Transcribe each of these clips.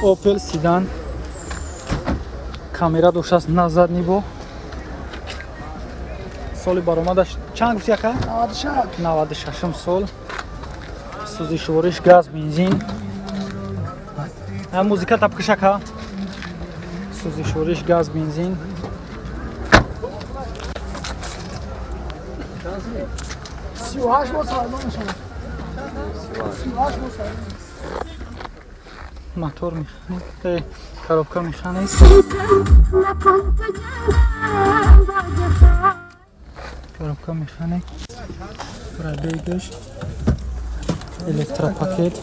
Opel Sedan. Камера дошаст назад нибо. Соли баромадаш чанд гуфти ака? 96 сол. Сӯзишвориш газ, бензин. Музика тапкиш ака. Сӯзишвориш газ, бензин. Мотор механик, коробка механик. Коробка механик. Пробегаш. Электропакет.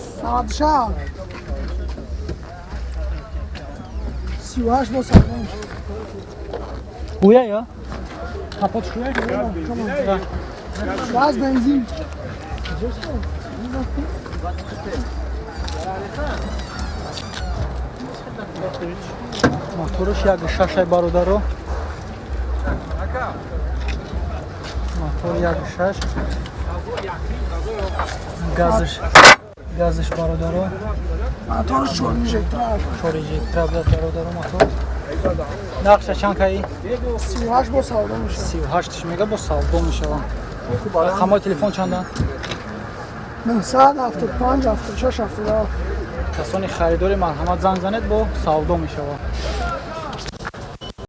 38 با سلام Уя я? کاپوت شویه گاز بنزین Моторуш як шашай бародаро. Мотор як шаш. Газиш бародаро. موتورش چون اینژکتور Шорижектра бародаро мотор. Нақша чанкаи? 38 با سلام میشه 38 мега бо савдо мешаванд. Рақамҳои телефон чанданд? 975 76 77 Касони харидори марҳамат занг занед бо савдо мешаванд.